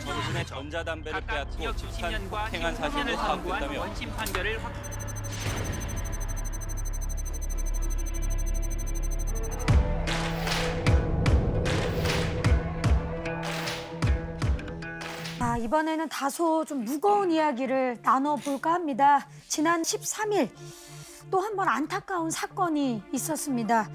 전신에 전자담배를 각각 빼앗고 징역 집단 10년과 폭행한 사실도 15년을 선고한 파악됐다며 원심 판결을 이번에는 다소 좀 무거운 이야기를 나눠볼까 합니다. 지난 13일 또 한 번 안타까운 사건이 있었습니다.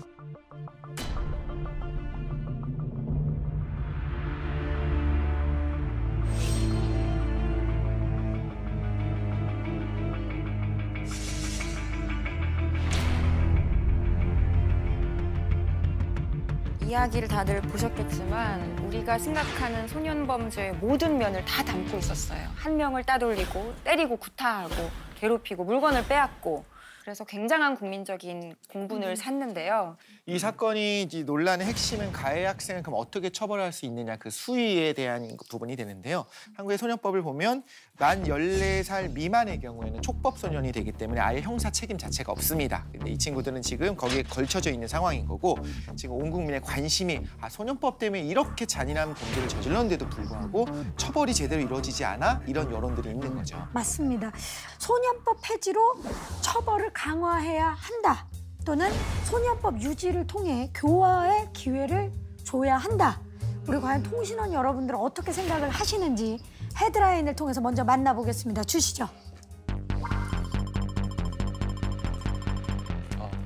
이야기를 다들 보셨겠지만 우리가 생각하는 소년범죄의 모든 면을 다 담고 있었어요. 한 명을 따돌리고 때리고 구타하고 괴롭히고 물건을 빼앗고 그래서 굉장한 국민적인 공분을 샀는데요. 이 사건이 이제 논란의 핵심은 가해 학생을 그럼 어떻게 처벌할 수 있느냐 그 수위에 대한 부분이 되는데요. 한국의 소년법을 보면 만 14살 미만의 경우에는 촉법 소년이 되기 때문에 아예 형사 책임 자체가 없습니다. 근데 이 친구들은 지금 거기에 걸쳐져 있는 상황인 거고 지금 온 국민의 관심이 소년법 때문에 이렇게 잔인한 범죄를 저질렀는데도 불구하고 처벌이 제대로 이루어지지 않아? 이런 여론들이 있는 거죠. 맞습니다. 소년법 폐지로 처벌을 강화해야 한다. 또는 소년법 유지를 통해 교화의 기회를 줘야 한다. 우리 과연 통신원 여러분들은 어떻게 생각을 하시는지 헤드라인을 통해서 먼저 만나보겠습니다. 주시죠.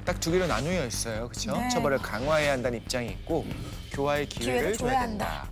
딱 두 개로 나누어 있어요. 그렇죠? 네. 처벌을 강화해야 한다는 입장이 있고 교화의 기회를 줘야 된다.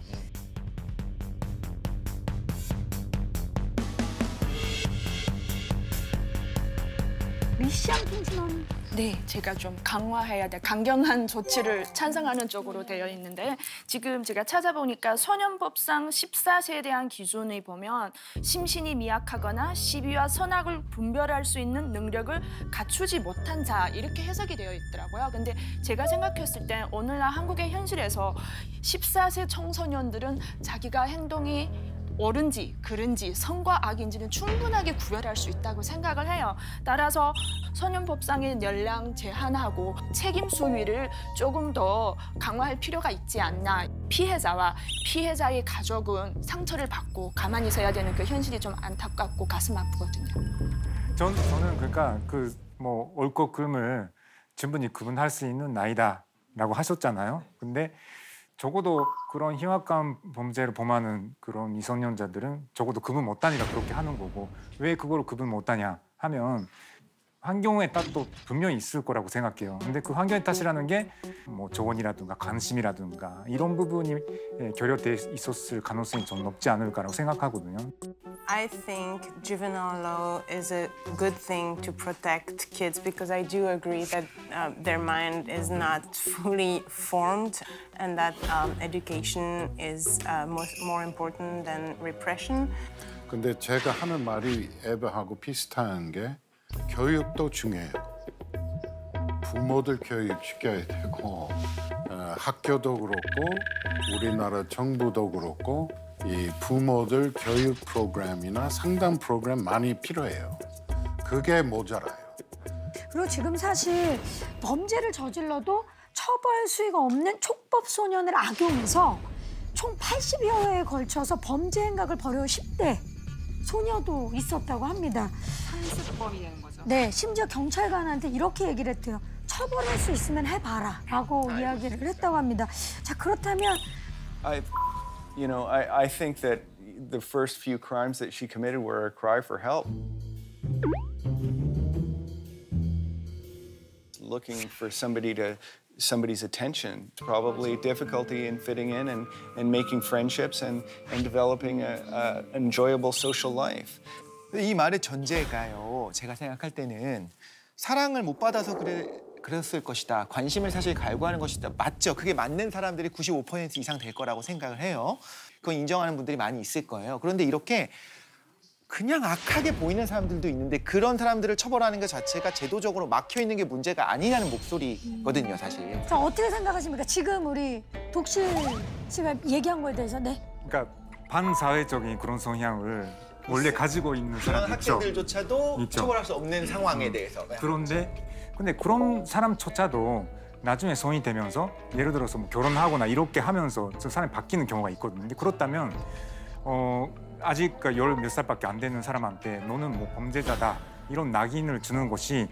리시안 통신원. 네, 제가 좀 강화해야 돼. 강경한 조치를 찬성하는 쪽으로 되어 있는데 지금 제가 찾아보니까 소년법상 14세에 대한 기준을 보면 심신이 미약하거나 시비와 선악을 분별할 수 있는 능력을 갖추지 못한 자 이렇게 해석이 되어 있더라고요. 근데 제가 생각했을 때 오늘날 한국의 현실에서 14세 청소년들은 자기가 행동이 옳은지 그른지 선과 악인지는 충분하게 구별할 수 있다고 생각을 해요. 따라서 소년법상의 연령 제한하고 책임 수위를 조금 더 강화할 필요가 있지 않나. 피해자와 피해자의 가족은 상처를 받고 가만히 있어야 되는 그 현실이 좀 안타깝고 가슴 아프거든요. 저는 그러니까 그 뭐 옳고 그름을 충분히 구분할 수 있는 나이다라고 하셨잖아요. 근데 적어도 그런 흉악한 범죄를 범하는 그런 미성년자들은 적어도 구분 못하니까 그렇게 하는 거고 왜 그걸 구분 못하냐 하면 환경의 탓도 분명히 있을 거라고 생각해요. 근데 그 환경의 탓이라는 게 뭐 조언이라든가 관심이라든가 이런 부분이 결여돼 있었을 가능성이 좀 높지 않을까라고 생각하거든요. I think juvenile law is a good thing to protect kids because I do agree that their mind is not fully formed and that education is more important than repression. 근데 제가 하는 말이 에바하고 비슷한 게 교육도 중요해요. 부모들 교육시켜야 되고 학교도 그렇고 우리나라 정부도 그렇고 이 부모들 교육 프로그램이나 상담 프로그램 많이 필요해요. 그게 모자라요. 그리고 지금 사실 범죄를 저질러도 처벌 수위가 없는 촉법 소년을 악용해서 총 80여 회에 걸쳐서 범죄 행각을 벌여온 10대 소녀도 있었다고 합니다. 상습범이 되는 거죠. 네, 심지어 경찰관한테 이렇게 얘기를 했대요. 처벌할 수 있으면 해봐라 라고 이야기를 했다고 합니다. 자, 그렇다면 I think that the first few crimes that she committed were a cry for help. Looking for somebody's attention, probably difficulty in fitting in and making friendships and developing an enjoyable social life. 이 말의 전제가요. 제가 생각할 때는 사랑을 못 받아서 그랬을 것이다. 관심을 사실 갈구하는 것이다. 맞죠. 그게 맞는 사람들이 95% 이상 될 거라고 생각을 해요. 그건 인정하는 분들이 많이 있을 거예요. 그런데 이렇게 그냥 악하게 보이는 사람들도 있는데 그런 사람들을 처벌하는 것 자체가 제도적으로 막혀 있는 게 문제가 아니냐는 목소리거든요, 사실. 자, 어떻게 생각하십니까? 지금 우리 독실 씨가 얘기한 거에 대해서. 네. 그러니까 반사회적인 그런 성향을 원래 가지고 있는 그런 사람이 있죠. 학생들조차도 있죠. 처벌할 수 없는 상황에 대해서. 근데 그런 사람조차도 나중에 성인이 되면서 예를 들어서 뭐 결혼하거나 이렇게 하면서 저 사람이 바뀌는 경우가 있거든요. 근데 그렇다면 아직 열 몇 살밖에 안 되는 사람한테 너는 뭐 범죄자다 이런 낙인을 주는 것이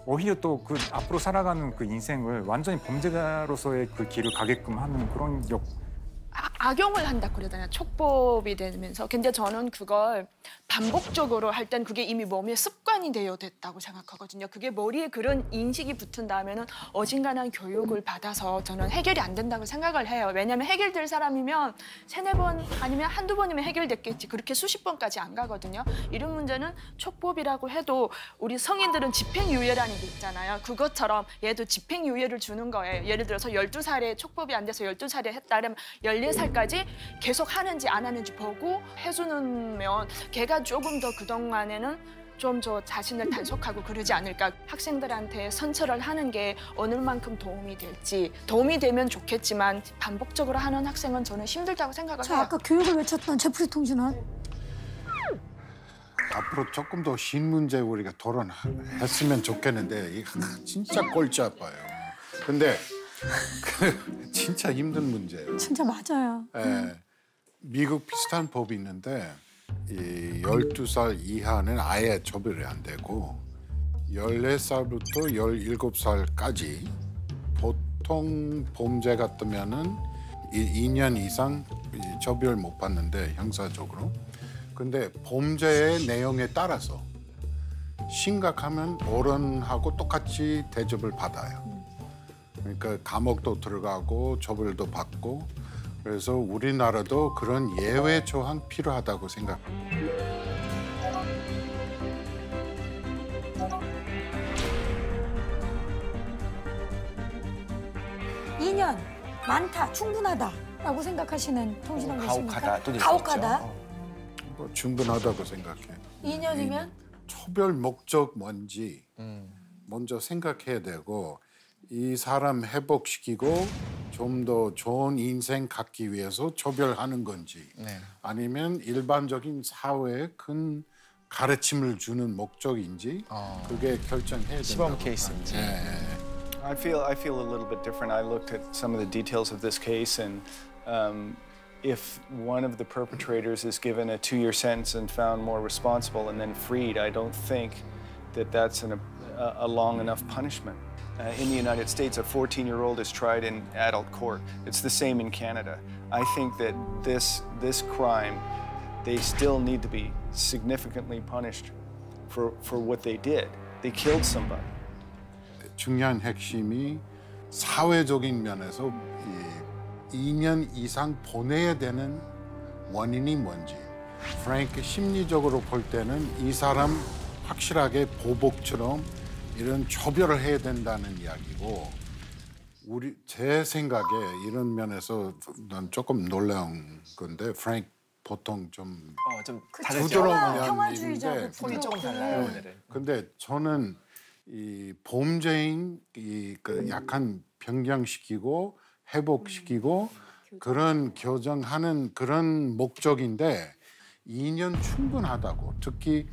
오히려 또 그 앞으로 살아가는 그 인생을 완전히 범죄자로서의 그 길을 가게끔 하는 그런 악용을 한다 그러잖아요. 촉법이 되면서. 근데 저는 그걸 반복적으로 할 땐 그게 이미 몸에 습관이 되어 됐다고 생각하거든요. 그게 머리에 그런 인식이 붙은 다음에는 어진간한 교육을 받아서 저는 해결이 안 된다고 생각을 해요. 왜냐하면 해결될 사람이면 세네 번 아니면 한두 번이면 해결됐겠지. 그렇게 수십 번까지 안 가거든요. 이런 문제는 촉법이라고 해도 우리 성인들은 집행유예라는 게 있잖아요. 그것처럼 얘도 집행유예를 주는 거예요. 예를 들어서 12살에 촉법이 안 돼서 12살에 했다면 14살까지 계속 하는지 안 하는지 보고 해주면 걔가 조금 더 그동안에는 좀 저 자신을 단속하고 그러지 않을까. 학생들한테 선처를 하는 게 어느 만큼 도움이 될지. 도움이 되면 좋겠지만 반복적으로 하는 학생은 저는 힘들다고 생각을 저 해요. 아까 교육을 외쳤던 제프리 통신원. 앞으로 조금 더 신문제 우리가 토론했으면 좋겠는데 이게 진짜 골치 아파요. 근데 진짜 힘든 문제예요. 진짜 맞아요. 예, 미국 비슷한 법이 있는데 이 12살 이하는 아예 처벌이 안 되고 14살부터 17살까지 보통 범죄 같으면은 2년 이상 처벌 못 받는데 형사적으로. 근데 범죄의 내용에 따라서 심각하면 어른하고 똑같이 대접을 받아요. 그러니까 감옥도 들어가고 처벌도 받고 그래서 우리나라도 그런 예외 조항 필요하다고 생각합니다. 2년 많다, 충분하다라고 생각하시는 통신원 계십니까? 가혹하다 또 가혹하다. 뭐 충분하다고 생각해. 2년이면 처벌 목적 뭔지 먼저 생각해야 되고 이 사람 회복시키고 좀 더 좋은 인생 갖기 위해서 처벌하는 건지 네. 아니면 일반적인 사회에 큰 가르침을 주는 목적인지 그게 결정해야 된다고. 시범 케이스인지. I feel a little bit different. I looked at some of the details of this case, and if one of the perpetrators is given a 2-year sentence and found more responsible and then freed, I don't think that that's a long enough punishment. In the United States, a 14-year-old is tried in adult court. It's the same in Canada. I think that this crime, they still need to be significantly punished for what they did. They killed somebody. 중요한 핵심이 사회적인 면에서 2년 이상 보내야 되는 원인이 뭔지. 프랭크 심리적으로 볼 때는 이 사람 확실하게 보복처럼 이런 처벌을 해야 된다는 이야기고 제 생각에 이런 면에서 난 조금 놀라운 건데 프랭크 보통 좀 부드러운 평화주의자고 톤이 조금 달라요 오늘은. 근데 저는 이 범죄인 그 약간 변경시키고 회복시키고 그런 교정하는 그런 목적인데 2년 충분하다고. 특히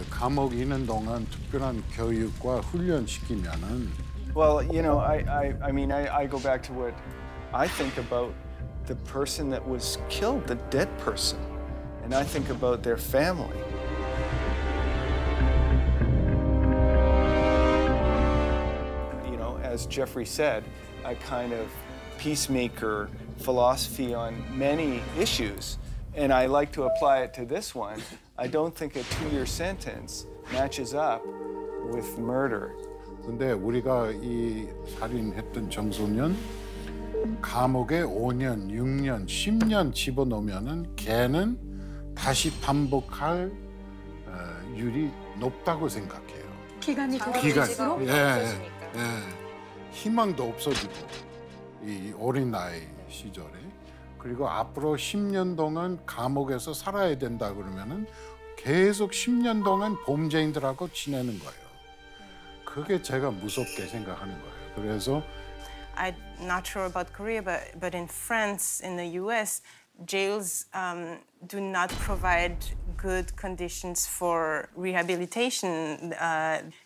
감옥 있는 동안 특별한 교육과 훈련 시키면은. Well, you know, I mean, I go back to what I think about the person that was killed, the dead person, and I think about their family. You know, as Jeffrey said, a kind of peacemaker philosophy on many issues, and I like to apply it to this one. I don't think a 2-year sentence matches up with murder. 근데 우리가 이 살인했던 청소년 감옥에 5년, 6년, 10년 집어넣으면은 걔는 다시 반복할 율이 높다고 생각해요. 기간이 더 기간, 길수록 희망도 없어지고 이 어린 나이 시절에. 그리고 앞으로 10년 동안 감옥에서 살아야 된다 그러면은 계속 10년 동안 범죄인들하고 지내는 거예요. 그게 제가 무섭게 생각하는 거예요. 그래서 I'm not sure about Korea, but in France, in the US, jails do not provide good conditions for rehabilitation.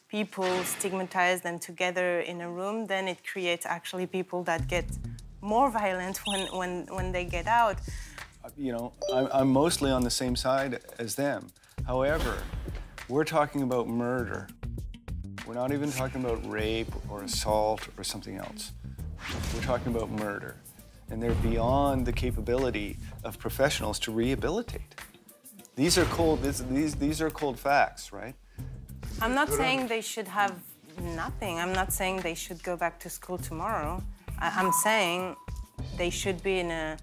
People stigmatize them together in a room, then it creates actually people that get more violent when they get out. You know, I'm mostly on the same side as them. However, we're talking about murder. We're not even talking about rape or assault or something else. We're talking about murder. And they're beyond the capability of professionals to rehabilitate. These are cold, these are cold facts, right? I'm not saying they should have nothing. I'm not saying they should go back to school tomorrow. I'm saying they should be in a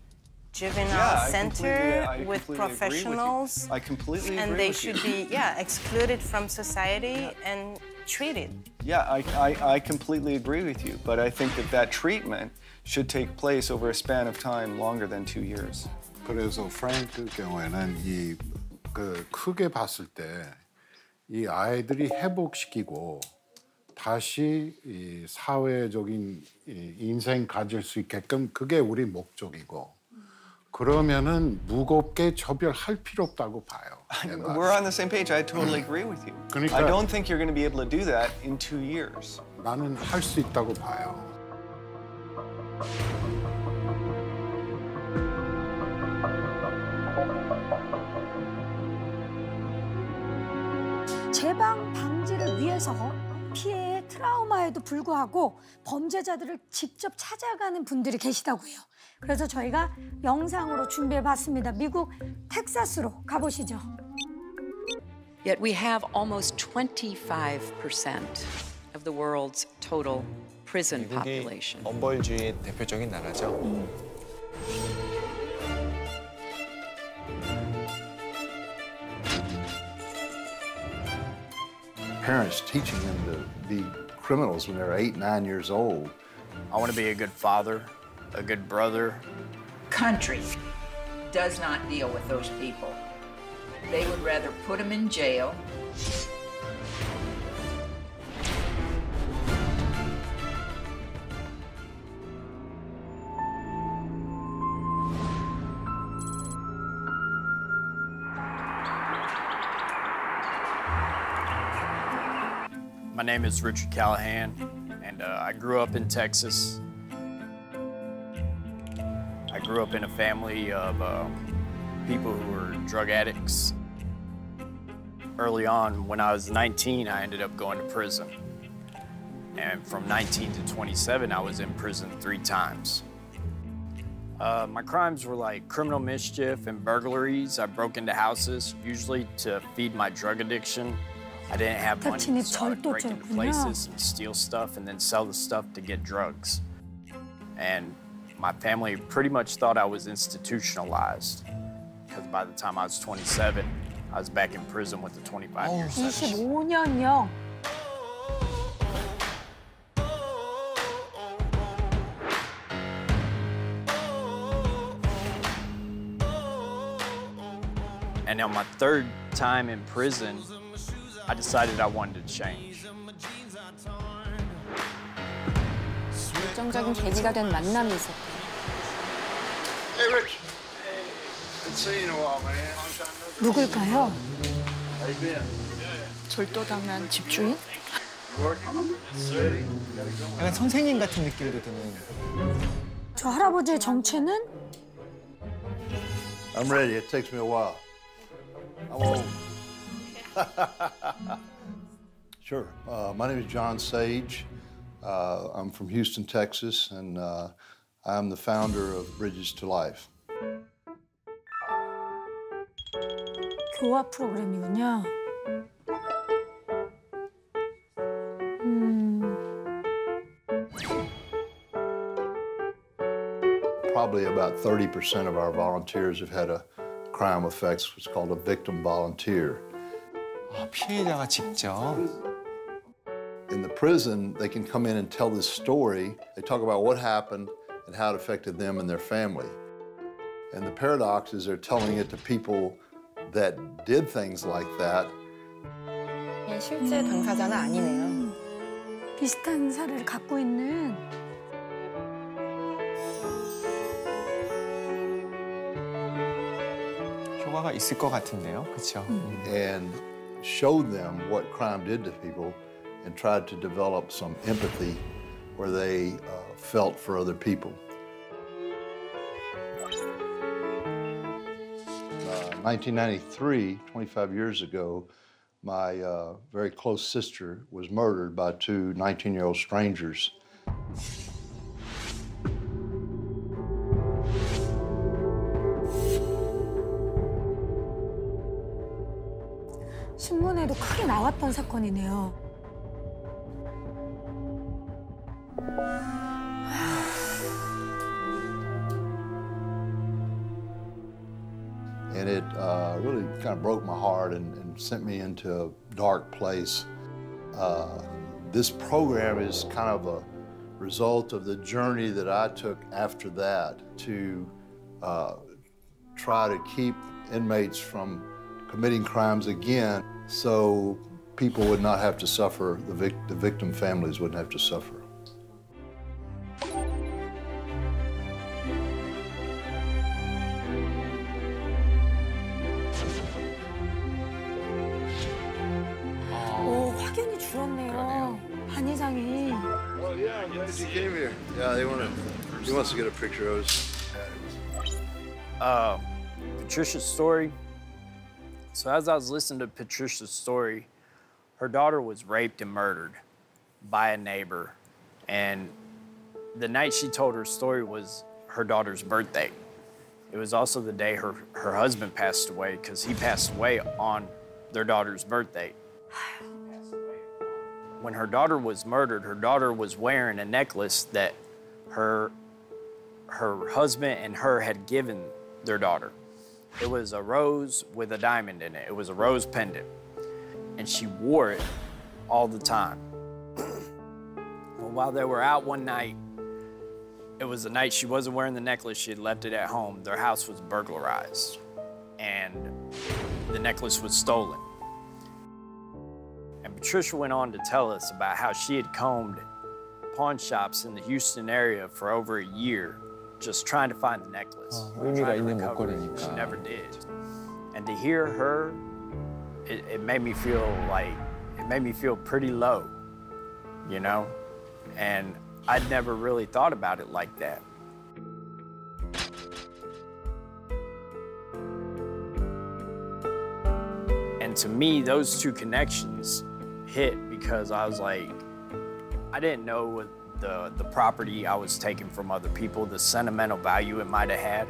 juvenile center with professionals. I completely agree and they with you. should be, excluded from society and treated. Yeah, I completely agree with you, but I think that treatment should take place over a span of time longer than 2 years. 그래서 프랭크 경우에는 크게 봤을 때 이 아이들이 회복시키고 다시 이 사회적인 인생 가질 수 있게끔 그게 우리 목적이고 그러면은 무겁게 처벌할 필요 없다고 봐요. We're on the same page. I totally agree with you. 그러니까 I don't think you're going to be able to do that in 2 years. 나는 할 수 있다고 봐요. 재방 방지를 위해서 피해의 트라우마에도 불구하고 범죄자들을 직접 찾아가는 분들이 계시다고 해요. 그래서 저희가 영상으로 준비해봤습니다. 미국 텍사스로 가보시죠. Yet we have almost 25% of the world's total prison 미국이 population. 엄벌주의의 대표적인 나라죠. Parents teaching them to be criminals when they're 8, 9 years old. I want to be a good father, a good brother. Country does not deal with those people. They would rather put them in jail. My name is Richard Callahan, and I grew up in Texas. I grew up in a family of people who were drug addicts. Early on, when I was 19, I ended up going to prison. And from 19 to 27, I was in prison 3 times. My crimes were like criminal mischief and burglaries. I broke into houses, usually to feed my drug addiction. I didn't have money, so I would break into places and steal stuff and then sell the stuff to get drugs. And my family pretty much thought I was institutionalized, because by the time I was 27, I was back in prison with a 25-year sentence. 25년요. And on my 3rd time in prison, I decided I wanted to change. 결정적인 계기가 된 만남이 있었고. Hey, Rich. Hey, been seeing you in a while, man. Long time no see. 누굴까요? How you been? 절도당한 집주인? Working? Steady? 약간 선생님 같은 느낌도 드는. 저 할아버지의 정체는 I'm ready. It takes me a while. I'm old. Sure. My name is John Sage. I'm from Houston, Texas, and I'm the founder of Bridges to Life. 교화 프로그램이군요. Probably about 30% of our volunteers have had a crime effects, what's called a victim volunteer. 피해자가 직접. In the prison, they can come in and tell this story. They talk about what happened and how it affected them and their family. And the paradox is they're telling it to people that did things like that. 실제 당사자는 아니네요. 비슷한 사례를 갖고 있는 효과가 있을 것 같은데요, 그렇죠? And showed them what crime did to people and tried to develop some empathy where they felt for other people. 1993, 25 years ago, my very close sister was murdered by two 19-year-old strangers. 신문에도 크게 나왔던 사건이네요. And it really kind of broke my heart and sent me into a dark place. This program is kind of a result of the journey that I took after that to try to keep inmates from committing crimes again so people would not have to suffer, the victim families wouldn't have to suffer. 오, 확연히 줄었네요. 한의상이. Well, yeah, I'm glad you came here. Yeah, he wants to get a picture of us. Patricia's story. So as I was listening to Patricia's story, her daughter was raped and murdered by a neighbor. And the night she told her story was her daughter's birthday. It was also the day her husband passed away, because he passed away on their daughter's birthday. When her daughter was murdered, her daughter was wearing a necklace that her husband and her had given their daughter. It was a rose with a diamond in it. It was a rose pendant. And she wore it all the time. Well, while they were out one night, it was the night she wasn't wearing the necklace, she had left it at home. Their house was burglarized, and the necklace was stolen. And Patricia went on to tell us about how she had combed pawn shops in the Houston area for over a year just trying to find the necklace. 의미가 있는 She 목걸이니까. never did. And to hear her, it made me feel pretty low, you know? And I'd never really thought about it like that. And to me, those two connections hit because I was like, I didn't know what the property I was taking from other people, the sentimental value it might have had.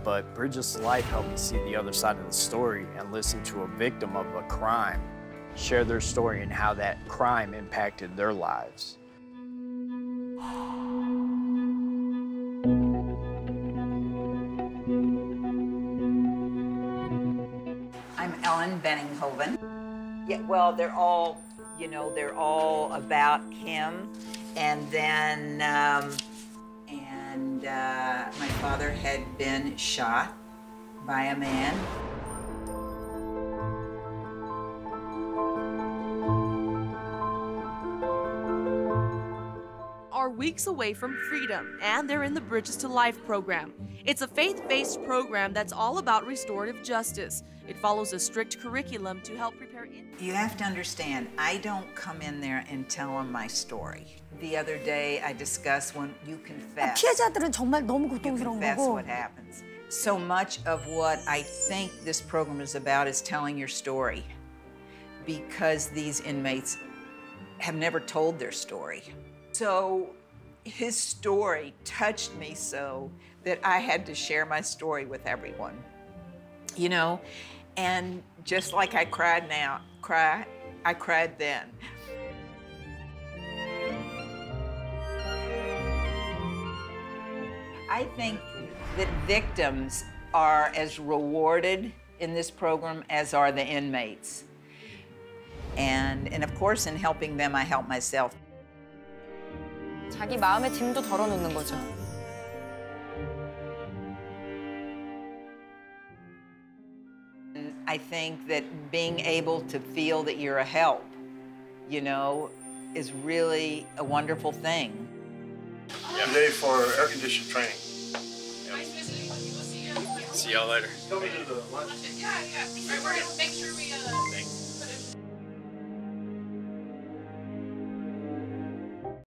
But Bridget's life helped me see the other side of the story and listen to a victim of a crime share their story and how that crime impacted their lives. I'm Ellen Benninghoven. Yeah, well, they're all, you know, they're all about him. And then, my father had been shot by a man. Are weeks away from freedom, and they're in the Bridges to Life program. It's a faith-based program that's all about restorative justice. It follows a strict curriculum to help prepare. You have to understand, I don't come in there and tell them my story. The other day, I discussed when you confess. 피해자들은 정말 너무 고통스러운 Confess 거고. what happens. So much of what I think this program is about is telling your story, because these inmates have never told their story. So his story touched me so that I had to share my story with everyone, you know? And just like I cried now, I cried then. I think that victims are as rewarded in this program as are the inmates. And of course, in helping them, I help myself. 자기 마음의 짐도 덜어놓는 거죠. I think that being able to feel that you're a help, you know, is really a wonderful thing. Today for air-conditioned training. See y'all later. Come into the lunch. Yeah. We're gonna make sure we